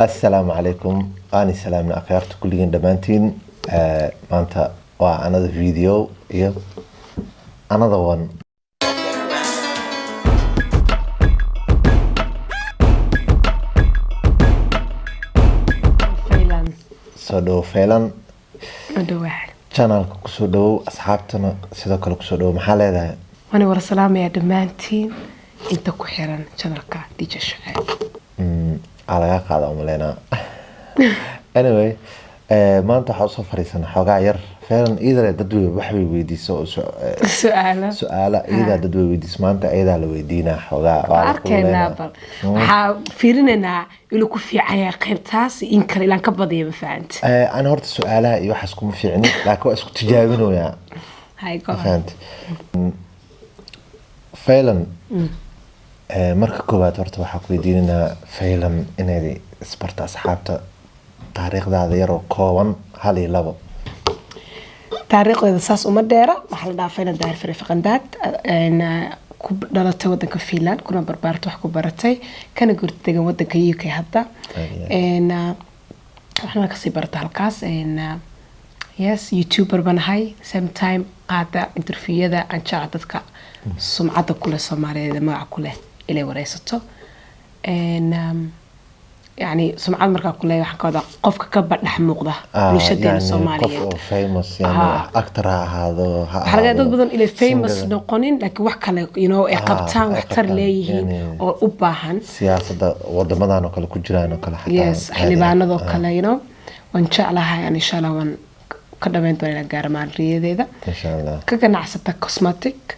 السلام عليكم أنا سلامنا أخيرت كلين دمانتين مانتا another video yeah another one سودو فعلا ودو واحد channel كسودو أصحابتنا سيدا كله كسودو محل هذا وانا ورا سلام يا دمانتين انت كحيران channelka DJ شعيب على قاعدة أملينا anyway maanta waxaa usoo fariisan xoogaa yar faalan iidale dad way wax way weydiiso su'aala iida dad way weydiis maanta iida la weydiina xoogaa arkayna bal waxa fiirinayna inuu ku fiican yahay qaybtaas in kale ilaan ka badiyo ma fahanti ana horta su'aalaha iyo waxaas kuma fiicni laakiin waa isku tijaabinooyaa hay go fahanti faalan marka koowaad horta waxaa ku weydiinanaa faalan inay isbarta asxaabta taariikhdaada yar oo kooban hal iyo labo taariikhdeeda saas uma dheera waxa la dhaafayna daar firqandaad ku dhalatay wadanka Finland kuna barbaarto wax ku baratay kana gurtay wadanka UK hadda waxna ka sii bartay halkaas yes YouTuber banahay same time qaada interviewada aan jecel dadka sumcada kule Soomaaliyeed magac kule ilaa wareysato يعني سمعت مركب كلها حكذا قفك كبر نحمقده لشدين يعني الصوماليين قف famous يعني أكتر هذا حلقات بدن إلى famous نقولين لكن وحكلا قبتان وحتر ليه أو أباهن سياسة وده مدانو كله كجرانو كله حتى yes حلبانو ذو كله وإن شاء الله يعني إن شاء الله وان قدامين تولي لقار مع الرياضة ده إن شاء الله كنا عصبت كوسماتيك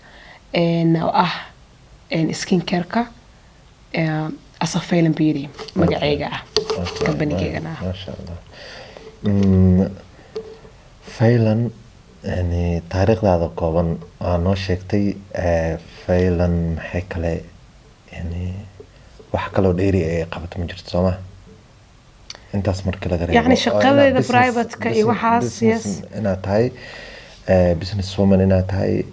إن إن سكين كيركا أصفيلن بيري مقعيقة كبنيكينا ما شاء الله فعلا يعني تاريخ هذا كوبان أنا شكتي فعلا حكله يعني وحكله ديري قبض مجرد سما أنت أسمر كلا غريب يعني شغلة إذا برايفت كأي وحاس يس أنا تاي بزنس وومن أنا تاي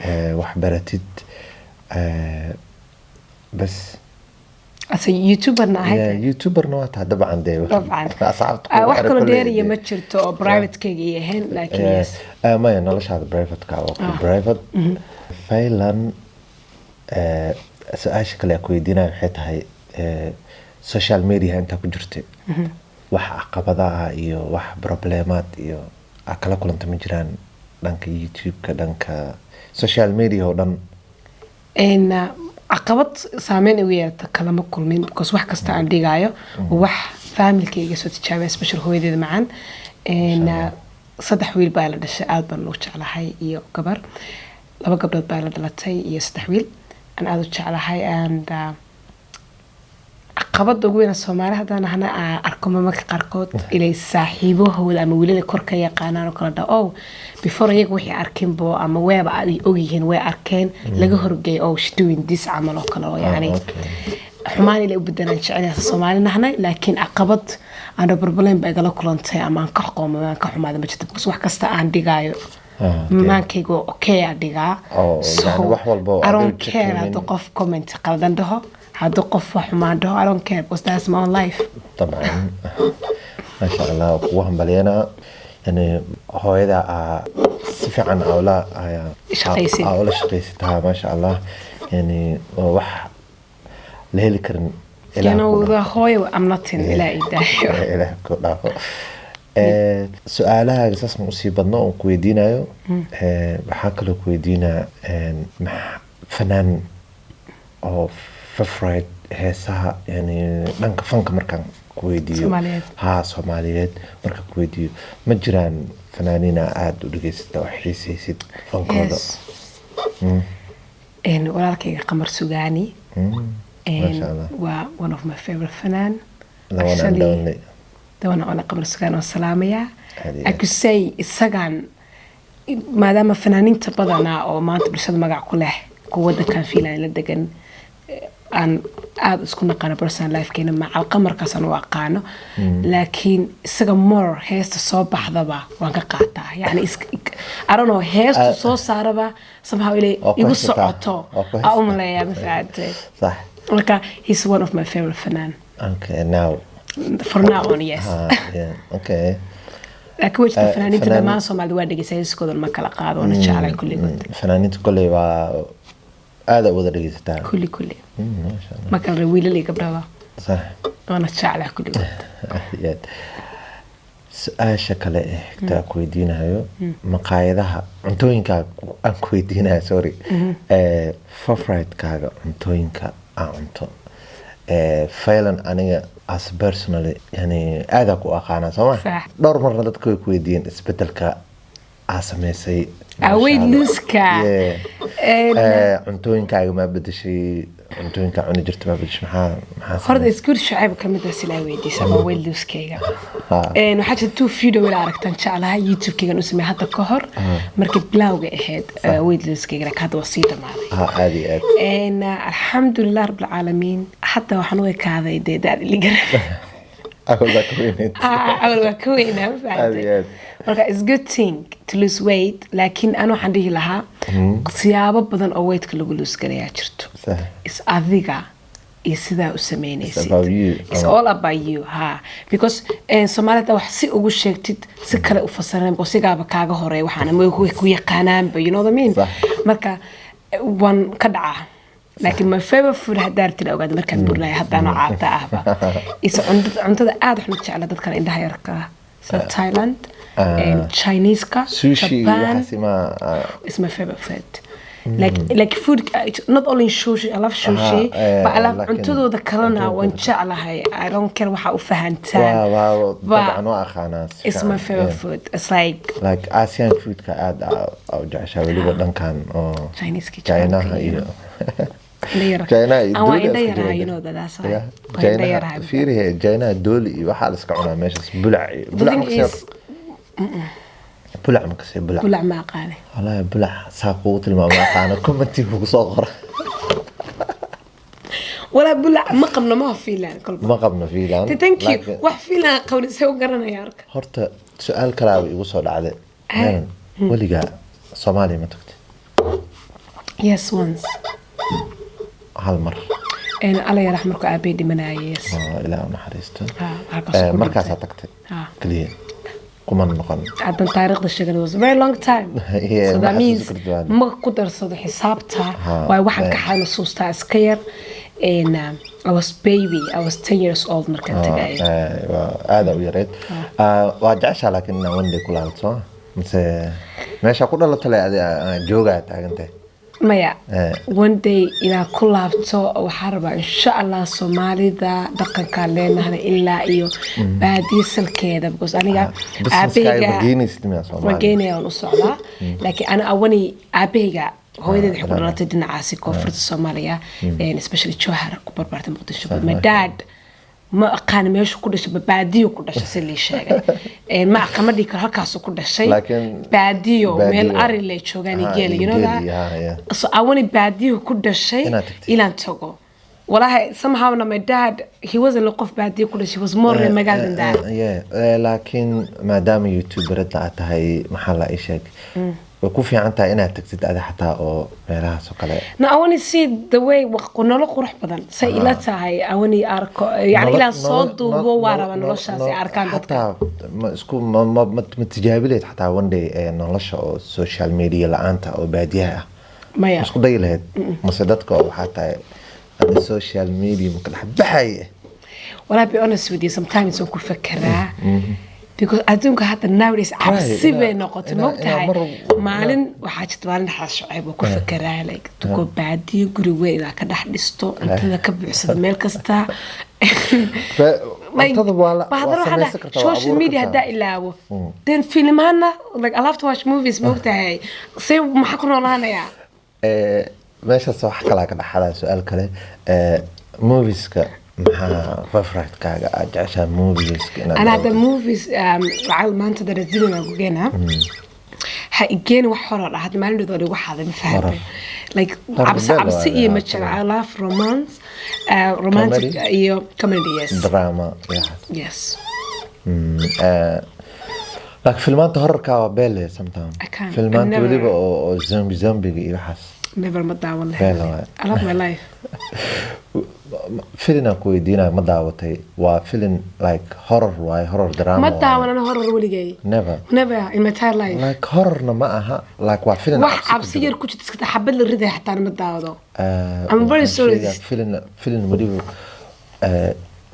وحبرتيد بس يوتيوبر ناهيك يوتيوبر نوعتها طبعا دي طبعا أصعبت واحد كله ديري ما جرتو برايفت كي هين لكن يس ما ينالش هذا برايفت كاو برايفت فعلا سؤال شكل كويدينا حيتها سوشيال ميديا أنت كجرتي wax caqabadaha iyo wax problemaad iyo akala kulanta ma jiraan dhanka YouTube-ka dhanka social media oo dhan عقبت سامين ويا تكلم كل من كوس واحد كستا عندي جايو وواحد فاميلي كي يسوي تشابه سبيشل هو يدي معن إن صدح ويل بايلة الشقات بنلوش على هاي إيو كبر لما قبل بايلة دلتي يصدح ويل أنا أدوش على هاي and عقبت دوغوين الصومالي هذا أنا هنا أركم مك قرقود إلى صاحبه هو لما ولي الكركة يقانا وكلا دا أو before يجوحي أركين بو أما ويا بقى أوجيهن ويا أركين لجهر جاي أو شدوين ديس عمل وكلا يعني حماني اللي بدنا نشعل الصومالي نحنا لكن عقبت أنا بربلين بقى كلانتي أما نكحقهم ما نكحهم هذا مجد بس واحد كستا عندي جاي ما كيجو أوكي عندي جا so I don't care هذا قف كومنت قلدن ده هذا قف وحمان ده I don't care because that's my life طبعا ما شاء الله وهم بلينا يعني هو إذا سفعا أو لا شقيسي أو لا شقيستها ما شاء الله يعني وح لهلي كرن يعني وذا هوي وأمنتين إلى إيدايو إلى كله سؤالها قصص مصيبتنا وكويدينا بحكي كويدينا فنان أو ففرايد هسه يعني لانك فنك مركان كويديو سوماليات ها سوماليات مركان كويديو مجران فنانين عاد ودقيست وحيسيسيد فنكودا إن ولكن قمر سوداني ما شاء الله و one of my favorite فنان actually دوانا أنا قمر سوداني والسلامية I could say السجان ما دام فنانين تبضنا أو ما أنت برشاد مجا كله قوة كان فينا لدقن أن هذا سكون قانا برسان لايف كينا مع القمر كسان واقعنا لكن السجن مور هيست صوب حضبا وانك قاطع يعني I don't know هيست صوب صاربا somehow إلي يبص عطو أو ملايا بفعته صح لك he's one of my favorite فنان okay now for now on, yes. Okay. laakiin wajta fanaaniinta dhammaan Soomaalida waa dhageysanayskoodan ma kala qaado wana jeclay kulligood fanaaniinta kulli waa aad wada dhageysataa kulli ma kala wiilal iyo gabdhaha صح wana jeclay kulligood su-aasha kale taa ku weydiinayo maqaayadaha cuntooyinka aan ku weydiinayo sorry favorite-kaaga cuntooyinka aan cunto failan aniga as personally yani aada ku aqaana sooma dhowr marna dadku way ku weydiiyeen isbedelka aa sameysay weight loose-ka cuntooyinkaaga ma bedeshay cuntooyinka cuni jirta ma bedeshay maxaa horda iskuul shacab ka mid ah sila weydiisay ma weight loose-kayga waxaa jirta video ila aragtan jeclaha YouTube-kayga u sameeyay hadda ka hor markii bilawga ahayd weight loose-kayga ka hadda wasii dhamaaday aadi alxamdulillah rabbil caalamiin hadda waxaan u ekaaday deedaad ligar أول كوينة marka it's good thing to lose weight laakiin aan waxaan dhihi lahaa siyaabo badan oo weight-ka lagu lose gareeyaa jirto is adiga iyo sidaa u sameynaysid it's all about you because Soomaalida wax si ugu sheegtid si kale u fasirnaan oo sigaaba kaaga horeey waxaana ma ku yaqaanaanba you know what I mean marka one ka dhaca laakiin my favorite food hadartii ogaad markaan burnaay hadaan caata ahba is cuntada aad waxaan jeclaa dadka indhaha yarka Thailand Chinese ka Japan is my favorite food like food not only sushi I love sushi but I love cuntadooda kalena waan jeclahay I don't care waxa u fahantaan طبعا واخانا it's my favorite food it's like Asian food ka aad oo jeceshaa waliba dhankan oo Chinese ka China iyo China you know that's why China fiirihe China dooli iyo waxa la iska cunaa meeshaas bulac ma kasii bulac ma qaale wallahi bulac saaqo tilmaama qaana comment ku soo qor wala bulac ma qabna ma fiilan kolba ma qabna fiilan thank you wax fiilan qawli soo garanaya arka horta su'aal kale igu soo dhacday waliga Soomaaliya ma tagtay yes once hal mar alla yarax markuu aabay dhimanayay ilaa naxariisto markaas aad tagtay kaliya kuma noqon hadan taariikhda sheegay was very long time so that means ma ku darsado xisaabta way waxaan ka xasuustaa iska yar I was baby I was 10 years old markaan tagay aada u yareed waa jeceshaa laakiin inaan one day ku laabto mise meesha ku dhalatay joogaa taagantay maya one day ila ku laabto waxa rabaa insha Allah Soomaalida dhaqanka leenahay ilaa iyo baadiisalkeeda because aniga aabeyga Soomaalida u socdaa laakiin ana awani aabeyga hooyadeed wuxuu dhalatay dhinacaasi koonfurta Soomaaliya especially Jowhar ku barbaartay Muqdisho my dad ma aqaan meesha ku dhashay baadiyo ku dhashay si la sheegay ma aqamadii kale halkaas ku dhashay baadiyo meel ari la joogan igeel you know that so I want baadiyo ku dhashay ilaan tago wallahi somehow my dad he wasn't a qof baadiyo ku dhashay was more magal than that laakiin maadaama YouTuber tahay maxaa la sheeg ku fiican tahay inaad tagtid ada xataa oo meelahaas oo kale na I want to see the way waqnolo qurux badan say ila tahay I want to arko yani ila soo duubo waaraba noloshaas ay arkaan dadka isku ma tijaabileed xataa one day nolosha oo social media la'aanta oo baadiyaha maya isku day lahayd mase dadka waxa tahay social media ma kala baxay wala be honest with you sometimes oo ku fakiraa because adduunka hadda nowadays cabsi bay noqotay moogtahay maalin waxaa jirta maalin xaashucayb oo ku fakiraa like tuko baadiyo guri weyn ka dhex dhisto intada ka buuxsada meel kasta social media hadda ilaawo then filmana like I love to watch movies moogtahay say maxaa ku noolaanaya meeshaas wax kala ka dhaxala su'aal kale movieska maxaa favorite-kaaga aad jeceshaa movieska ana hadda movies lacag maanta darajadina ku geena ha igeen wax hor ah hadda maalintooda ugu xaday ma fahamay like absi iyo majal I love romance romantic iyo comedy yes drama yes like filmaanta horrorka waa belle sometimes filmaanta waliba oo zombie iyo waxaas never ma daawan lahayn I love my life فيلم كويدينا ما دعوتي وفيلم like horror واي horror drama ما دعوة أنا horror ولقي never in my entire life like horror معها like وفيلم عبسير كنت تسكت حبل الرضا حتى أنا ما دعوة I'm very sorry فيلم وليه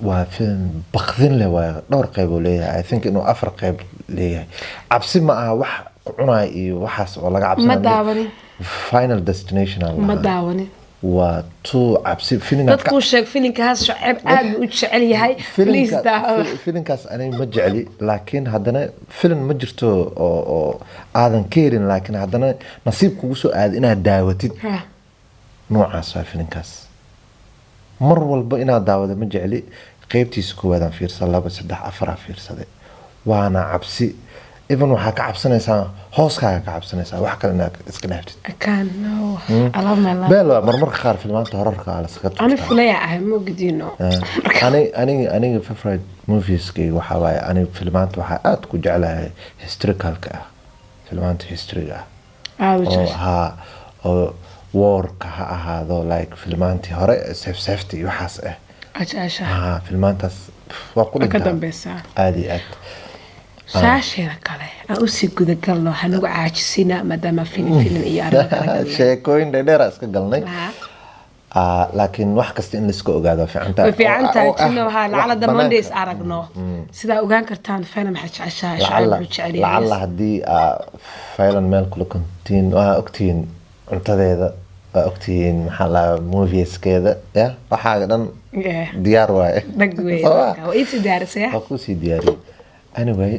وفيلم بخذين له دور قيب ليه I think إنه أفرق قيب ليه عبسي معها وح عناي وحس ولا عبسي ما دعوني final destination ما دعوني وتو عبسي فيلم dadku sheeg filinkaas shacab aad u jecel yahay please daa filinkaas anay ma jeceli laakiin haddana filim ma jirto oo aadan keerin laakiin haddana nasiib kugu soo aad inaad daawatid noocaas waa filinkaas mar walba inaad daawado ma jeceli qaybtiisa koowaad fiirsan 2 3 4 fiirsaday waana cabsi even waxa ka cabsanaysaa hooskaaga ka cabsanaysaa wax kale inaad iska dhaaftid kan no I love my life beel marmarka qaar filmaanta horarka ala sakat ani fulaya ah ma gudino ani favorite movies kay waxa waay ani filmaanta waxa aad ku jeclahay historicalka ah filmaanta historyga ah oo warka ha ahaado like filmaantii hore safety waxaas ah ajaasha filmaantaas waa ku ka dambaysa aadi aad saashira kale aan u sii guda galno hanagu caajisina maadaama filim iyo arrin sheekooyin dheer iska galnay laakiin wax kasta in la iska ogaado fiicantahay tino ha lacala Mondays aragno sida ogaan kartaan filim xajasha shacab u jecel yahay lacala hadii filim meel kula kontiin waa ogtiin cuntadeeda waa ogtiin maxaa la movieskeeda ya waxa dhan diyaar waaye dhagweey waa is diyaarisay waa ku sii diyaari anyway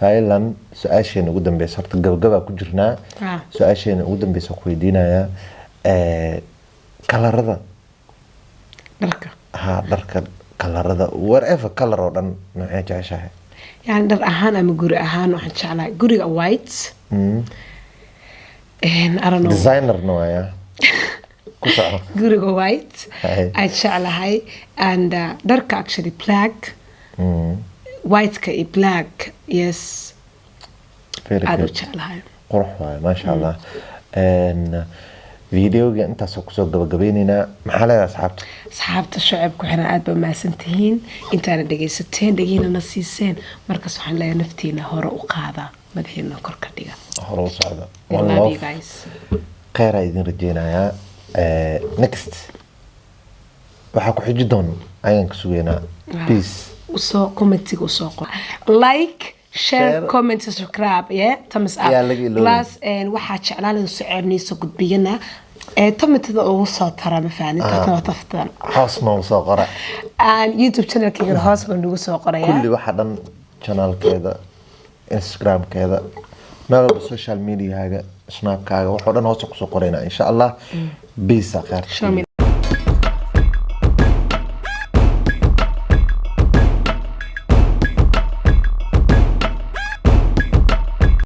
فعلا سؤاشين ugu dambeeyay horta gabagaba ku jirnaa su'aasheen ugu dambeeyay ku weydiinaya kalarada dharka kalarada whatever color oo dhan nooca jeceshahay yani dhar ahaan ama guri ahaan waxaan jeclahay guriga white I don't know designer nooya ku soco guriga white ay jeclahay and dharka actually black white ka black yes aad u jeclahay qurux waay ma sha Allah فيديوغا انت سoo gabagabeynina maxaa leedahay asxaabta shacab ku xiran aad ba maasantihiin intaana dhageysateen dhageynana siiseen markaas waxaan leeyahay naftiina hore u qaada madaxiina kor ka dhiga hore u socda wallahi guys khayr idin rajeynaya next waxa ku xiji doon ayaan ka sugeynaa peace usoo commentiga usoo qor like share comment subscribe yeah thumbs up plus waxa jeclaan in soo gudbiyana tomatada ugu soo tara ma fahmin tartan taftan hoos ma soo qora and YouTube channel keega hoos baan ugu soo qoraya kulli waxa dhan channel keeda Instagram keeda meel social media haga snap kaaga waxa dhan hoos ku soo qorayna insha Allah bisa khair